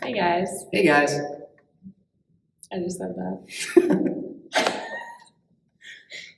Hey guys. Hey guys. I just said that.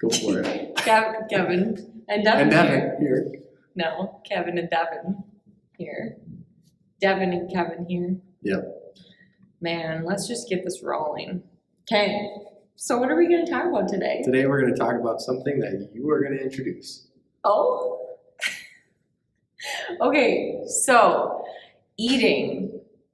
Go for it. Kevin and Devan And here. Devan here. No, Kevin and Devan here. Devin and Kevin here. Yep. Man, let's just get this rolling. Okay, so what are we going to talk about today? Today we're going to talk about something that you are going to introduce. Oh. Okay, so eating.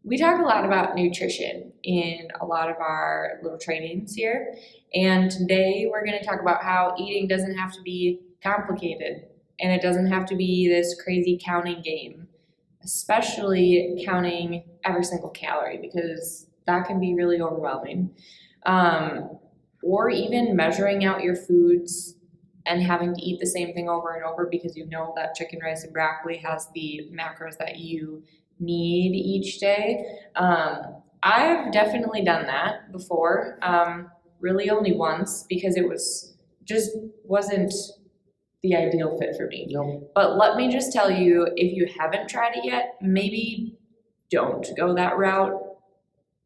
We talk a lot about nutrition in a lot of our little trainings here. And today we're going to talk about how eating doesn't have to be complicated. And it doesn't have to be this crazy counting game, especially counting every single calorie, because that can be really overwhelming. Or even measuring out your foods and having to eat the same thing over and over because you know that chicken, rice, and broccoli has the macros that you need each day. I've definitely done that before, really only once because it wasn't the ideal fit for me. No. But let me just tell you, if you haven't tried it yet, maybe don't go that route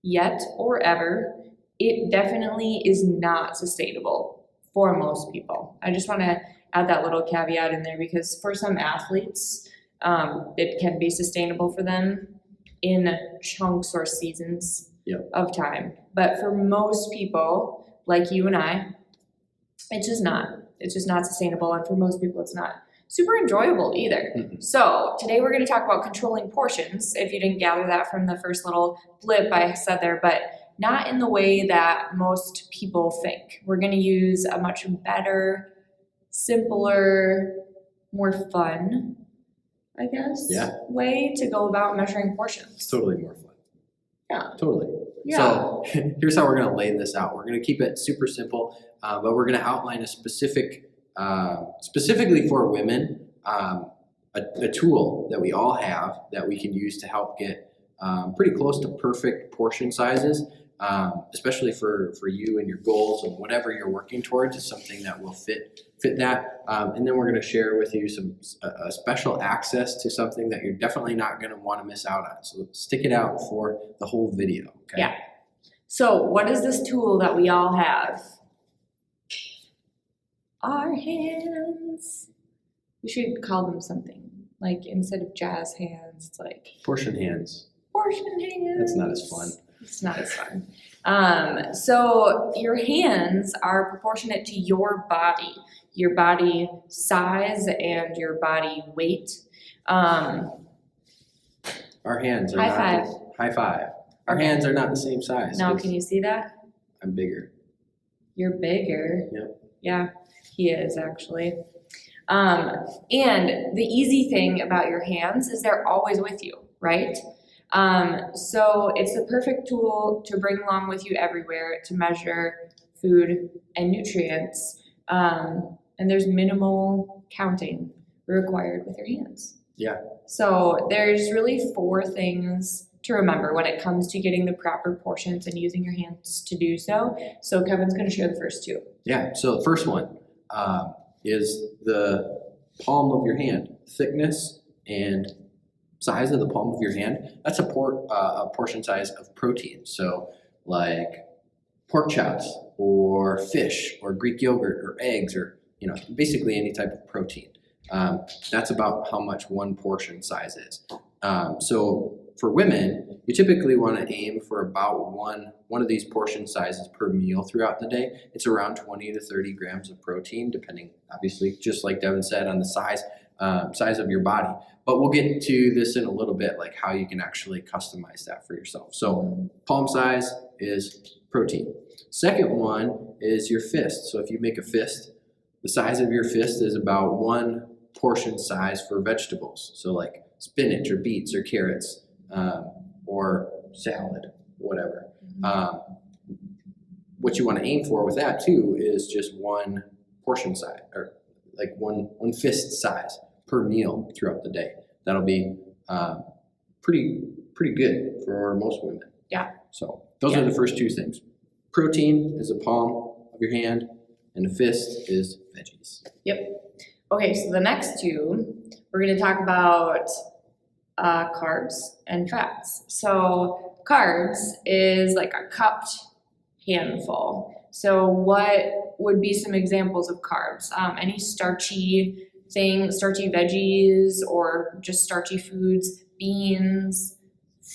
yet or ever. It definitely is not sustainable for most people. I just want to add that little caveat in there because for some athletes, it can be sustainable for them in chunks or seasons of time. But for most people, like you and I, it's just not. It's just not sustainable. And for most people, it's not super enjoyable either. Mm-hmm. So today we're going to talk about controlling portions, if you didn't gather that from the first little blip I said there, but not in the way that most people think. We're going to use a much better, simpler, more fun, I guess, way to go about measuring portions. It's totally more fun. Yeah. Totally. Yeah. So here's how we're going to lay this out. We're going to keep it super simple, but we're going to outline a specifically for women, a tool that we all have that we can use to help get pretty close to perfect portion sizes, especially for you and your goals and whatever you're working towards is something that will fit that. And then we're going to share with you a special access to something that you're definitely not going to want to miss out on. So stick it out for the whole video. Okay? Yeah. So what is this tool that we all have? Our hands. We should call them something. Like instead of jazz hands, it's like Portion hands. portion hands. That's not as fun. It's not as fun. So your hands are proportionate to your body size and your body weight. Our hands are high five. Our hands are not the same size. Now, can you see that? I'm bigger. You're bigger. Yep. Yeah, he is actually. And the easy thing about your hands is they're always with you, right? So it's the perfect tool to bring along with you everywhere to measure food and nutrients. And there's minimal counting required with your hands. Yeah. So there's really 4 things to remember when it comes to getting the proper portions and using your hands to do so. So Kevin's going to share the first 2. Yeah. So the first one is the palm of your hand, thickness and size of the palm of your hand. That's a portion size of protein. So like pork chops or fish or Greek yogurt or eggs or basically any type of protein. That's about how much one portion size is. So for women, you typically want to aim for about one of these portion sizes per meal throughout the day. It's around 20 to 30 grams of protein, depending, obviously, just like Devan said, on the size of your body. But we'll get to this in a little bit, like how you can actually customize that for yourself. So palm size is protein. Second one is your fist. So if you make a fist, the size of your fist is about 1 portion size for vegetables. So like spinach or beets or carrots or salad, whatever. What you want to aim for with that too is just 1 portion size, or like one fist size per meal throughout the day. That'll be pretty good for most women. Yeah. So those are the first 2 things. Protein is a palm of your hand, and a fist is veggies. Yep. Okay, so the next 2, we're going to talk about carbs and fats. So carbs is like a cupped handful. So what would be some examples of carbs? Any starchy things, starchy veggies, or just starchy foods, beans,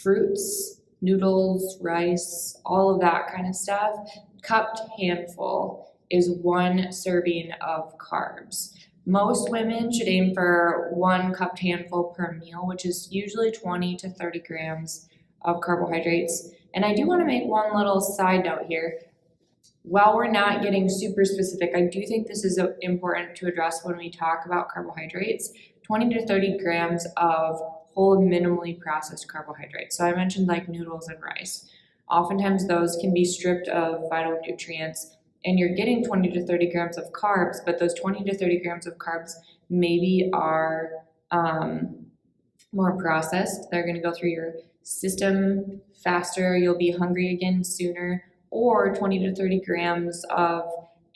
fruits, noodles, rice, all of that kind of stuff. Cupped handful is 1 serving of carbs. Most women should aim for 1 cupped handful per meal, which is usually 20 to 30 grams of carbohydrates. And I do want to make one little side note here. While we're not getting super specific, I do think this is important to address when we talk about carbohydrates. 20 to 30 grams of whole minimally processed carbohydrates. So I mentioned like noodles and rice. Oftentimes those can be stripped of vital nutrients, and you're getting 20 to 30 grams of carbs, but those 20 to 30 grams of carbs maybe are more processed. They're going to go through your system faster. You'll be hungry again sooner. Or 20 to 30 grams of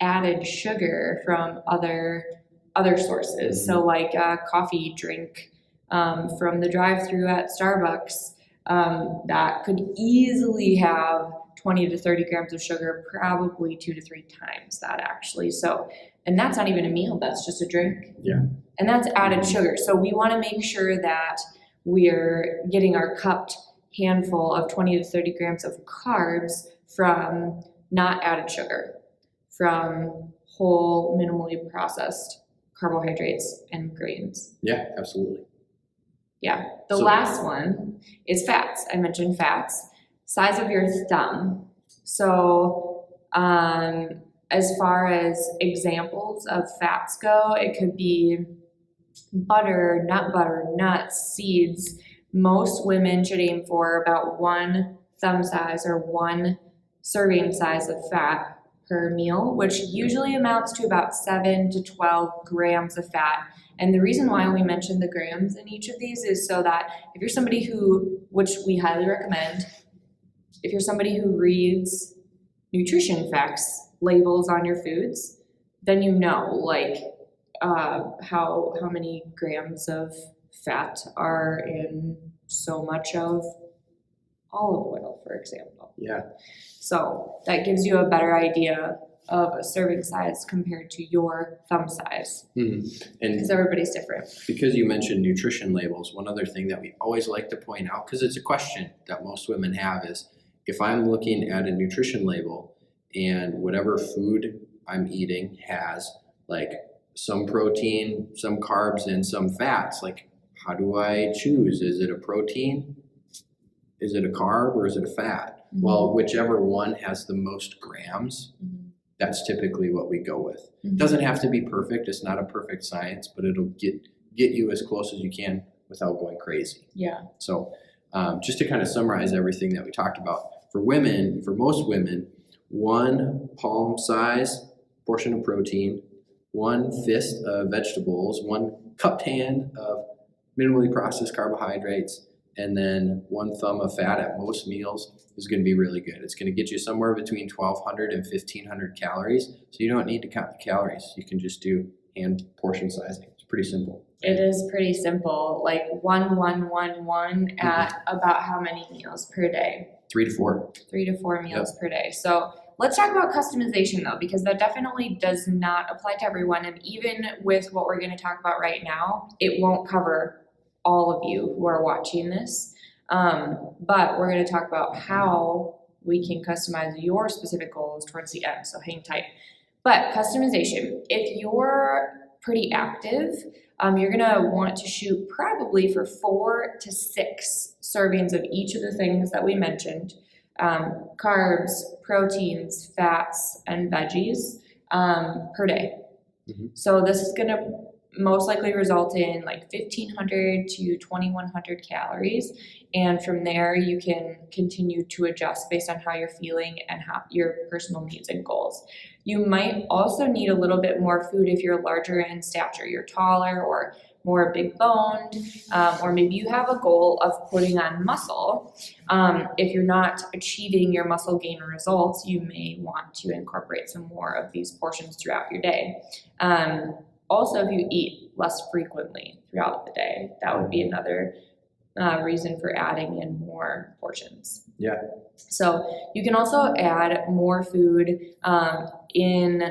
added sugar from other sources. So like a coffee drink from the drive-through at Starbucks that could easily have 20 to 30 grams of sugar, probably 2 to 3 times that actually. So, and that's not even a meal, that's just a drink. Yeah. And that's added sugar. So we want to make sure that we're getting our cupped handful of 20 to 30 grams of carbs from not added sugar, from whole minimally processed carbohydrates and grains. Yeah, absolutely. Yeah. The last one is fats. I mentioned fats. Size of your thumb. So as far as examples of fats go, it could be butter, nuts, seeds. Most women should aim for about 1 thumb size or 1 serving size of fat per meal, which usually amounts to about 7 to 12 grams of fat. And the reason why we mention the grams in each of these is so that if you're somebody who, which we highly recommend, if you're somebody who reads nutrition facts labels on your foods, then you know like how many grams of fat are in so much of olive oil, for example. Yeah. So that gives you a better idea of a serving size compared to your thumb size. And because everybody's different. Because you mentioned nutrition labels, one other thing that we always like to point out, because it's a question that most women have, is if I'm looking at a nutrition label and whatever food I'm eating has like some protein, some carbs, and some fats, like how do I choose? Is it a protein? Is it a carb, or is it a fat? Mm-hmm. Well, whichever one has the most grams, that's typically what we go with. It doesn't have to be perfect. It's not a perfect science, but it'll get you as close as you can without going crazy. Yeah. So just to kind of summarize everything that we talked about, for women, for most women, 1 palm size portion of protein, 1 fist of vegetables, 1 cupped hand of minimally processed carbohydrates, and then 1 thumb of fat at most meals is going to be really good. It's going to get you somewhere between 1,200 and 1,500 calories. So you don't need to count the calories. You can just do hand portion sizing. It's pretty simple. It is pretty simple. Like 1, 1, 1, 1 at about how many meals per day? 3 to 4. 3 to 4 meals per day. So let's talk about customization though, because that definitely does not apply to everyone. And even with what we're going to talk about right now, it won't cover all of you who are watching this. But we're going to talk about how we can customize your specific goals towards the end. So hang tight. But customization, if you're pretty active, you're going to want to shoot probably for 4 to 6 servings of each of the things that we mentioned. Carbs, proteins, fats, and veggies per day. So this is going to most likely result in like 1,500 to 2,100 calories. And from there, you can continue to adjust based on how you're feeling and how your personal needs and goals. You might also need a little bit more food if you're larger in stature, you're taller or more big boned, or maybe you have a goal of putting on muscle. If you're not achieving your muscle gain results, you may want to incorporate some more of these portions throughout your day. Also, if you eat less frequently throughout the day, that would be another reason for adding in more portions. Yeah. So you can also add more food in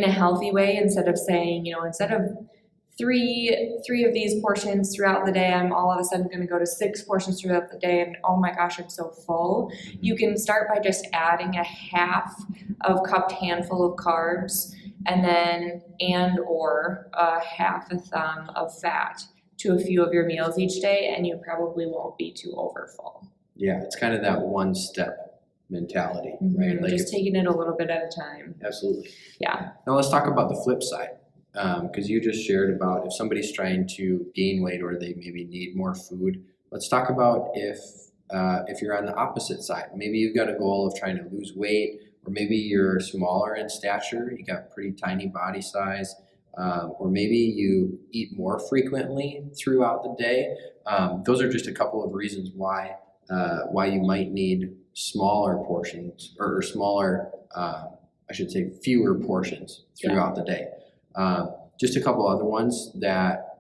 a healthy way, instead of saying, instead of three of these portions throughout the day, I'm all of a sudden going to go to 6 portions throughout the day, and oh my gosh, I'm so full. You can start by just adding a half of cupped handful of carbs, and or a half a thumb of fat to a few of your meals each day, and you probably won't be too overfull. Yeah, it's kind of that one-step mentality, right? Like just taking it a little bit at a time. Absolutely. Yeah. Now let's talk about the flip side, because you just shared about if somebody's trying to gain weight or they maybe need more food. Let's talk about if you're on the opposite side. Maybe you've got a goal of trying to lose weight, or maybe you're smaller in stature, you got pretty tiny body size, or maybe you eat more frequently throughout the day. Those are just a couple of reasons why you might need smaller portions, or smaller, I should say fewer portions throughout the day. Just a couple other ones that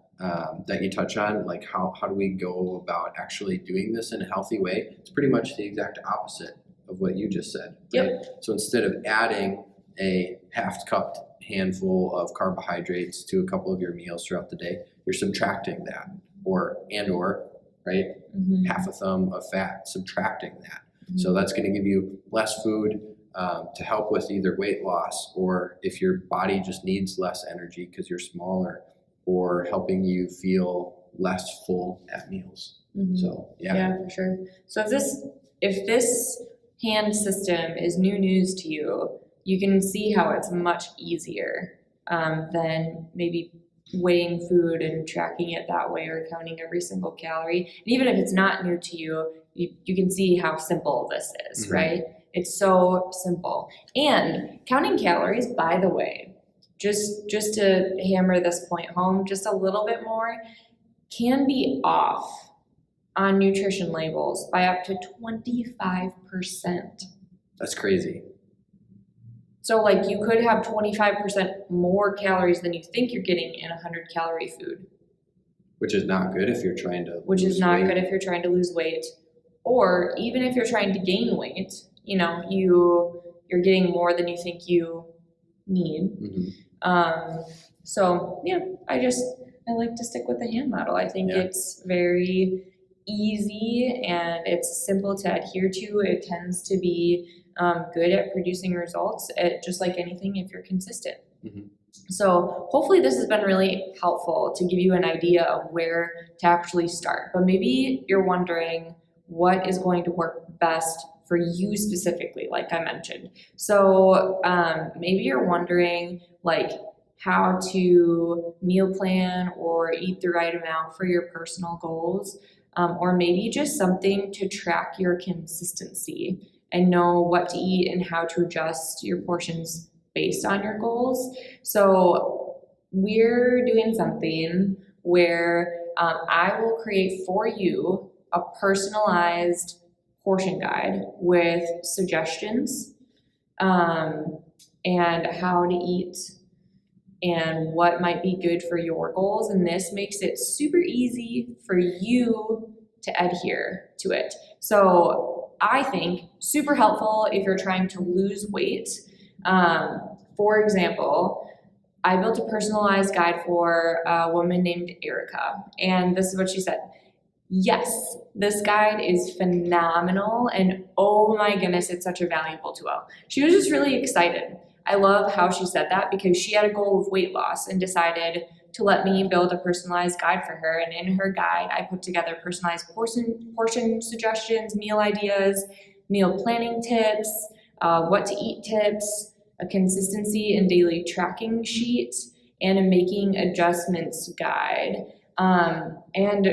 you touch on, like how do we go about actually doing this in a healthy way? It's pretty much the exact opposite of what you just said. Right? Yep. So instead of adding a half-cupped handful of carbohydrates to a couple of your meals throughout the day, you're subtracting that, or right, half a thumb of fat, subtracting that. So that's going to give you less food to help with either weight loss, or if your body just needs less energy because you're smaller, or helping you feel less full at meals. So yeah, for sure. So if this hand system is new news to you, you can see how it's much easier than maybe weighing food and tracking it that way, or counting every single calorie. And even if it's not new to you, you can see how simple this is, right? It's so simple. And counting calories, by the way, just to hammer this point home just a little bit more, can be off on nutrition labels by up to 25%. That's crazy. So like you could have 25% more calories than you think you're getting in a 100-calorie food. Which is not good if you're trying to Which is not good if you're trying to lose weight. Or even if you're trying to gain weight, you're getting more than you think you need. So yeah, I like to stick with the hand model. I think it's very easy and it's simple to adhere to. It tends to be good at producing results, just like anything, if you're consistent. So hopefully this has been really helpful to give you an idea of where to actually start. But maybe you're wondering what is going to work best for you specifically, like I mentioned. So maybe you're wondering like how to meal plan or eat the right amount for your personal goals, or maybe just something to track your consistency and know what to eat and how to adjust your portions based on your goals. So we're doing something where I will create for you a personalized portion guide with suggestions and how to eat and what might be good for your goals. And this makes it super easy for you to adhere to it. So I think super helpful if you're trying to lose weight. For example, I built a personalized guide for a woman named Erica, and this is what she said. Yes, this guide is phenomenal, and oh my goodness, it's such a valuable tool. She was just really excited. I love how she said that because she had a goal of weight loss and decided to let me build a personalized guide for her. And in her guide, I put together personalized portion suggestions, meal ideas, meal planning tips, what to eat tips, a consistency and daily tracking sheet, and a making adjustments guide. And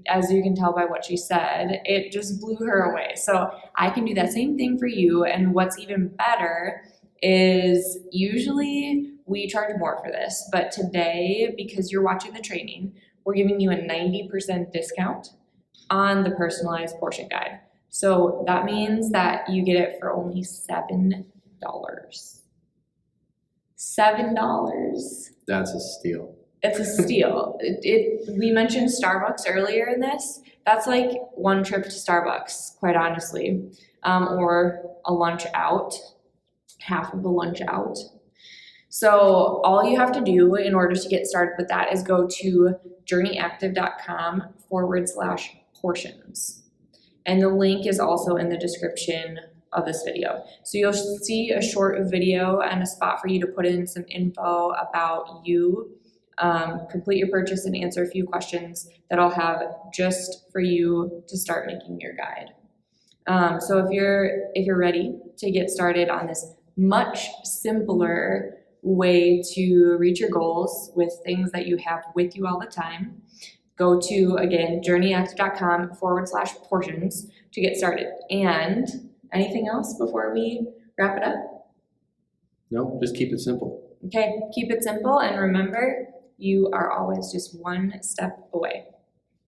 as you can tell by what she said, it just blew her away. So I can do that same thing for you. And what's even better is usually we charge more for this, but today, because you're watching the training, we're giving you a 90% discount on the personalized portion guide. So that means that you get it for only $7. $7. That's a steal. It's a steal. We mentioned Starbucks earlier in this. That's like one trip to Starbucks, quite honestly, or a lunch out, half of a lunch out. So all you have to do in order to get started with that is go to journeyactive.com/portions. And the link is also in the description of this video. So you'll see a short video and a spot for you to put in some info about you, complete your purchase and answer a few questions that I'll have just for you to start making your guide. So if you're ready to get started on this much simpler way to reach your goals with things that you have with you all the time, go to, again, journeyactive.com/portions to get started. And anything else before we wrap it up? No, just keep it simple. Okay, keep it simple, and remember, you are always just one step away.